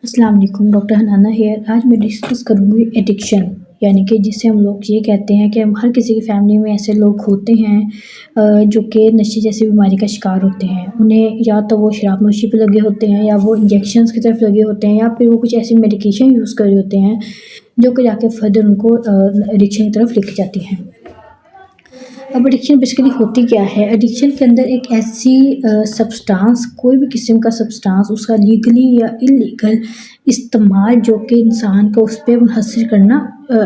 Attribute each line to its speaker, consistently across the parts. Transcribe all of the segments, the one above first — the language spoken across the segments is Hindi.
Speaker 1: अस्सलाम वालेकुम, डॉक्टर हनाना हियर। आज मैं डिस्कस करूँगी एडिक्शन, यानी कि जिसे हम लोग ये कहते हैं कि हम हर किसी की फैमिली में ऐसे लोग होते हैं जो कि नशे जैसी बीमारी का शिकार होते हैं। उन्हें या तो वो शराब नोशी पे लगे होते हैं, या वो इंजेक्शंस की तरफ लगे होते हैं, या फिर वो कुछ ऐसी मेडिकेशन यूज़ कर रहे होते हैं जो कि जाके फर्दर उनको एडिक्शन की तरफ लेके जाती हैं। अब एडिक्शन बेसिकली होती क्या है? एडिक्शन के अंदर एक ऐसी सब्सटेंस, कोई भी किस्म का सब्सटेंस, उसका लीगली या इल्लीगल इस्तेमाल जो कि इंसान को उस पे मुनहसर करना,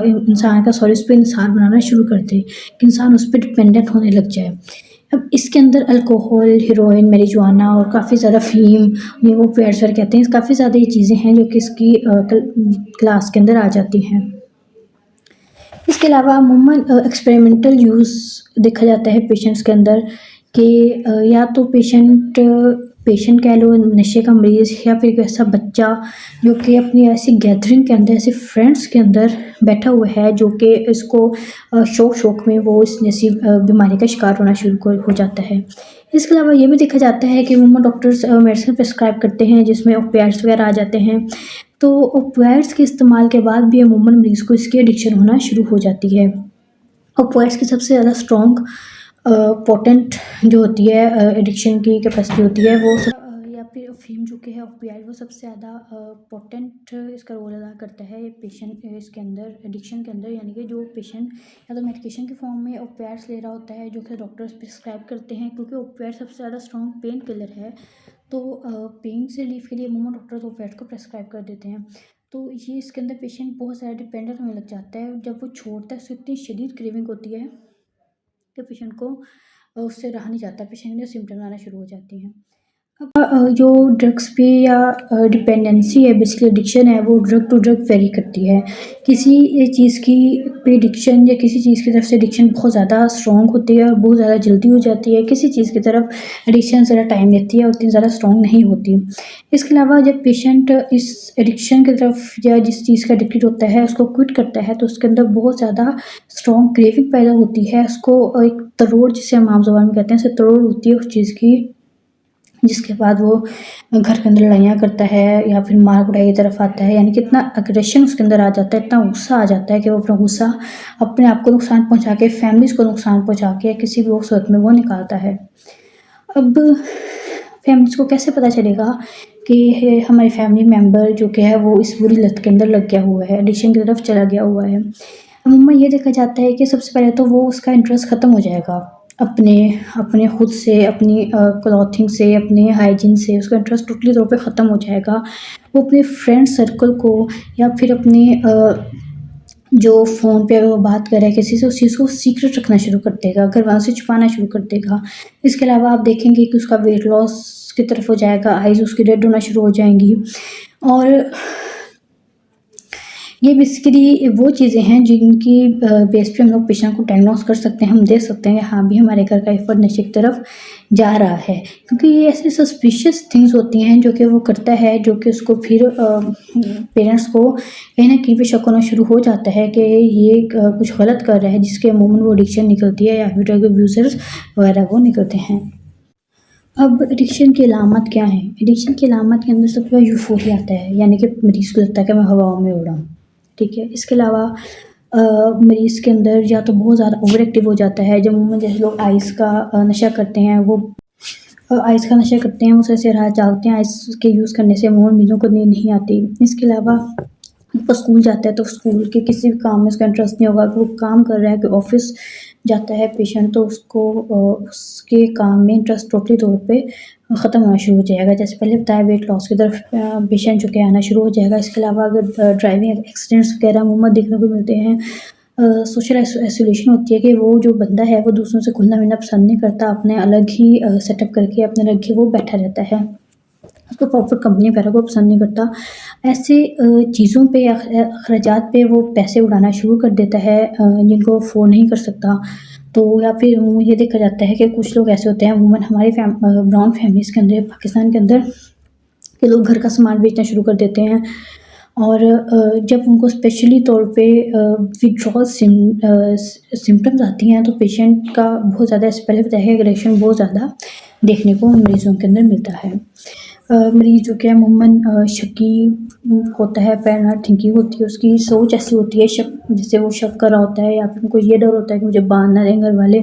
Speaker 1: इंसान का सॉरी उस पे इंसान बनाना शुरू कर दे कि इंसान उस पे डिपेंडेंट होने लग जाए। अब इसके अंदर अल्कोहल, हेरोइन, मैरिजुआना और काफ़ी ज़्यादा फ़ीम, ये वो पेड्स वगैरह कहते हैं, काफ़ी ज़्यादा ये चीज़ें हैं जो कि इसकी क्लास के अंदर आ जाती हैं। इसके अलावा अमूमन एक्सपेरिमेंटल यूज़ देखा जाता है पेशेंट्स के अंदर कि या तो पेशेंट पेशेंट कह लो, नशे का मरीज़, या फिर एक ऐसा बच्चा जो कि अपनी ऐसी गैदरिंग के अंदर, ऐसे फ्रेंड्स के अंदर बैठा हुआ है जो कि इसको शौक में वो इस जैसी बीमारी का शिकार होना शुरू हो जाता है। इसके अलावा ये भी देखा जाता है कि अमूमन डॉक्टर्स मेडिसिन प्रिस्क्राइब करते हैं जिसमें ओपिएट्स वगैरह आ जाते हैं। तो ओपिएट्स के इस्तेमाल के बाद भी अमूमन मरीज़ को इसकी एडिक्शन होना शुरू हो जाती है। ओपिएट्स की सबसे ज़्यादा स्ट्रॉन्ग पोटेंट जो होती है एडिक्शन की कैपेसिटी होती है वो या फिर अफीम जो कि है ओपिएट, वो सबसे ज़्यादा पोटेंट इसका रोल अदा करता है पेशेंट इसके अंदर, एडिक्शन के अंदर। यानी कि जो पेशेंट या तो मेडिकेशन के फॉर्म में ओपिएट्स ले रहा होता है जो कि डॉक्टर्स प्रिस्क्राइब करते हैं, क्योंकि ओपिएट सबसे ज़्यादा स्ट्रॉन्ग पेन किलर है। तो पेन से रिलीफ के लिए अमूमन डॉक्टर्स ओपिएट को प्रिस्क्राइब कर देते हैं। तो ये इसके अंदर पेशेंट बहुत ज़्यादा डिपेंडेंट होने लग जाता है। जब वो छोड़ता है उससे इतनी शदीद क्रेविंग होती है कि पेशेंट को उससे रहा नहीं जाता, पेशेंट में सिम्पटम आना शुरू हो जाती हैं। अब जो ड्रग्स पे या डिपेंडेंसी है, बेसिकली एडिक्शन है, वो ड्रग टू ड्रग वेरी करती है। किसी चीज़ की पे एडिक्शन या किसी चीज़ की तरफ से एडिक्शन बहुत ज़्यादा स्ट्रॉन्ग होती है और बहुत ज़्यादा जल्दी हो जाती है। किसी चीज़ की तरफ एडिक्शन ज़रा टाइम लेती है और उतनी ज़्यादा स्ट्रॉन्ग नहीं होती। इसके अलावा जब पेशेंट इस एडिक्शन की तरफ या जिस चीज़ का एडिक्टेड होता है उसको क्विट करता है, तो उसके अंदर बहुत ज़्यादा स्ट्रॉन्ग क्रेविंग पैदा होती है। उसको एक तरोड़, जिसे हम आम ज़ुबान में कहते हैं, ऐसे तरोड़ होती है उस चीज़ की, जिसके बाद वो घर के अंदर लड़ाइयाँ करता है या फिर मार कुटाई की तरफ आता है। यानी कि इतना अग्रेशन उसके अंदर आ जाता है, इतना गुस्सा आ जाता है कि वो अपना गुस्सा अपने आप को नुकसान पहुँचा के, फैमिलीज़ को नुकसान पहुँचा के किसी भी और सूरत में वो निकालता है। अब फैमिलीज़ को कैसे पता चलेगा कि हमारे फैमिली मेंबर जो कि है वो इस बुरी लत के अंदर लग गया हुआ है, एडिक्शन की तरफ चला गया हुआ है? अमूमन ये देखा जाता है कि सबसे पहले तो वो उसका इंटरेस्ट ख़त्म हो जाएगा अपने अपने खुद से, अपनी क्लॉथिंग से, अपने हाइजीन से उसका इंटरेस्ट टोटली तौर पे ख़त्म हो जाएगा। वो अपने फ्रेंड सर्कल को या फिर अपने जो फ़ोन पे अगर वो बात कर रहा है किसी से, उस चीज़ को सीक्रेट रखना शुरू कर देगा, घरवालों से छुपाना शुरू कर देगा। इसके अलावा आप देखेंगे कि उसका वेट लॉस की तरफ हो जाएगा, आइज़ उसकी रेड होना शुरू हो जाएँगी। और ये बेसिकली वो चीज़ें हैं जिनकी बेस पे हम लोग पेशेंट को डायग्नोस कर सकते हैं। हम देख सकते हैं कि हाँ भी हमारे घर का एफर्ट नशे की तरफ जा रहा है, क्योंकि ये ऐसी सस्पिशियस थिंग्स होती हैं जो कि वो करता है, जो कि उसको फिर पेरेंट्स को कहीं न कहीं पे शक होना शुरू हो जाता है कि ये कुछ गलत कर रहा है, जिसके अमूमन वो एडिक्शन निकलती है या फिर ड्रग अब्यूज़र्स वगैरह वो निकलते हैं। अब एडिक्शन की अलामत क्या हैं? एडिक्शन की अलामत के अंदर सबसे पहले यूफ़ोरिया आता है, यानी कि मरीज़ को लगता है कि मैं हवाओं में उड़ रहा हूँ, ठीक है? इसके अलावा मरीज़ के अंदर या तो बहुत ज़्यादा ओवर एक्टिव हो जाता है, जब अमूमन जैसे लोग आइस का नशा करते हैं, वो आइस का नशा करते हैं, वो सर से रात जागते हैं, आइस के यूज़ करने से अमूमन मरीज़ों को नींद नहीं आती। इसके अलावा वो स्कूल जाता है तो स्कूल के किसी भी काम में उसका इंटरेस्ट नहीं होगा, कि वो काम कर रहा है, कि ऑफ़िस जाता है पेशेंट तो उसको उसके काम में इंटरेस्ट टोटली तौर पे ख़त्म होना शुरू हो जाएगा। जैसे पहले बताया, वेट लॉस की तरफ पेशेंट जो कि आना शुरू हो जाएगा। इसके अलावा अगर ड्राइविंग एक्सीडेंट्स वगैरह अमूमन देखने को मिलते हैं। सोशल आइसोलेशन होती है कि वो जो बंदा है वो दूसरों से घुलना-मिलना पसंद नहीं करता, अपने अलग ही सेटअप करके अपने अलग ही वो बैठा रहता है। उसको प्रॉपर कंपनी वगैरह को पसंद नहीं करता। ऐसे चीज़ों पे या अखराजात पे वो पैसे उड़ाना शुरू कर देता है जिनको वो अफ़ोर्ड नहीं कर सकता। तो या फिर ये देखा जाता है कि कुछ लोग ऐसे होते हैं, अमूमन हमारे ब्राउन फैमिलीज़ के अंदर, पाकिस्तान के अंदर, कि लोग घर का सामान बेचना शुरू कर देते हैं। और जब उनको स्पेशली तौर पे विथड्रॉल सिम्पटम्स आती हैं, तो पेशेंट का बहुत ज़्यादा, इससे पहले बताया, एग्रेशन बहुत ज़्यादा देखने को उन मरीज़ों के अंदर मिलता है। मरीज़ जो कि अमूमन शकी होता है, पैरानॉइड थिंकिंग होती है, उसकी सोच ऐसी होती है, शक जैसे वो शक कर रहा होता है या फिर उनको ये डर होता है कि मुझे बाँध ना दें घर वाले,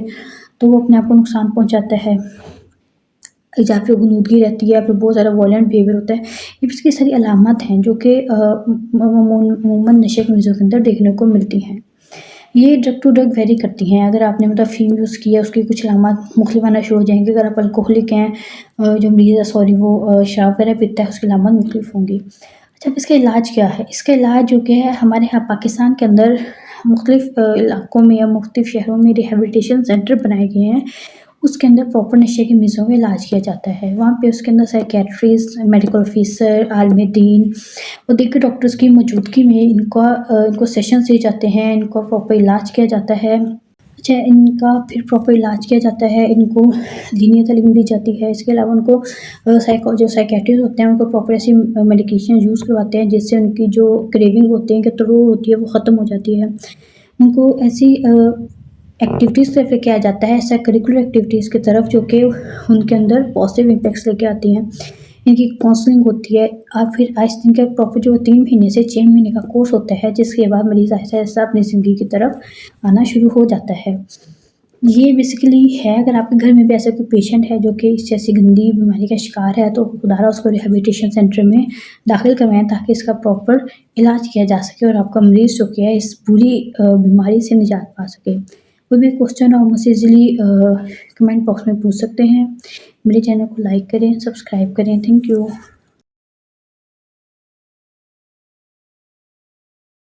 Speaker 1: तो वो अपने आप को नुकसान पहुँचाता है। या फिर ग़ुनूदगी रहती है या फिर बहुत ज़्यादा वॉयलेंट बिहेवियर होता है। ये इसकी सारी अलामत हैं जो कि अमूमन नशे के मरीज़ों के अंदर देखने को मिलती हैं। ये ड्रग टू ड्रग वेरी करती हैं। अगर आपने मतलब अफ़ीम यूज़ की है, उसकी कुछ अलामत मुख्तलिफ आना शुरू हो जाएँगी। अगर आप अल्कोहलिक हैं, जो मरीज़ है सॉरी वो शराब वगैरह पीता है, उसकी अलामत मुख्तलिफ होंगी। अच्छा, अब इसका इलाज क्या है? इसका इलाज जो कि है हमारे यहाँ पाकिस्तान के अंदर मुख्तलिफ इलाकों में या मुख्तलिफ शहरों में रिहैबिलिटेशन सेंटर बनाए गए हैं। उसके अंदर प्रॉपर नशे के मरीज़ों का इलाज किया जाता है। वहाँ पे उसके अंदर साइकियाट्रिस्ट, मेडिकल ऑफ़िसर, आलिम दीन और दीगर डॉक्टर्स की मौजूदगी में इनको सेशंस दिए जाते हैं, इनका प्रॉपर इलाज किया जाता है। अच्छा, इनका फिर प्रॉपर इलाज किया जाता है, इनको दीनी तालीम दी जाती है। इसके अलावा उनको जो साइकियाट्रिस्ट होते हैं, उनको प्रॉपर ऐसी मेडिकेशन यूज़ करवाते हैं, जिससे उनकी जो क्रेविंग होती है, तड़ुल होती है, वो ख़त्म हो जाती है। उनको ऐसी एक्टिविटीज़ रेफ़र किया जाता है, एक्स्ट्रा करिकुलर एक्टिविटीज़ की तरफ, जो कि उनके अंदर पॉजिटिव इम्पैक्ट्स लेके आती हैं। इनकी काउंसलिंग होती है और फिर आहिस्ता इनका प्रॉपर जो 3 महीने से 6 महीने का कोर्स होता है, जिसके बाद मरीज़ आहिस्ता-आहिस्ता अपनी ज़िंदगी की तरफ आना शुरू हो जाता है। ये बेसिकली है, अगर आपके घर में भी ऐसा कोई पेशेंट है जो कि इस जैसी गंदी बीमारी का शिकार है, तो खुदारा उसको रिहैबिलिटेशन सेंटर में दाखिल करवाएँ, ताकि इसका प्रॉपर इलाज किया जा सके और आपका मरीज़ जो कि है इस बुरी बीमारी से निजात पा सके। कोई भी क्वेश्चन हो मुझसे ईज़िली कमेंट बॉक्स में पूछ सकते हैं। मेरे चैनल को लाइक करें, सब्सक्राइब करें। Thank you.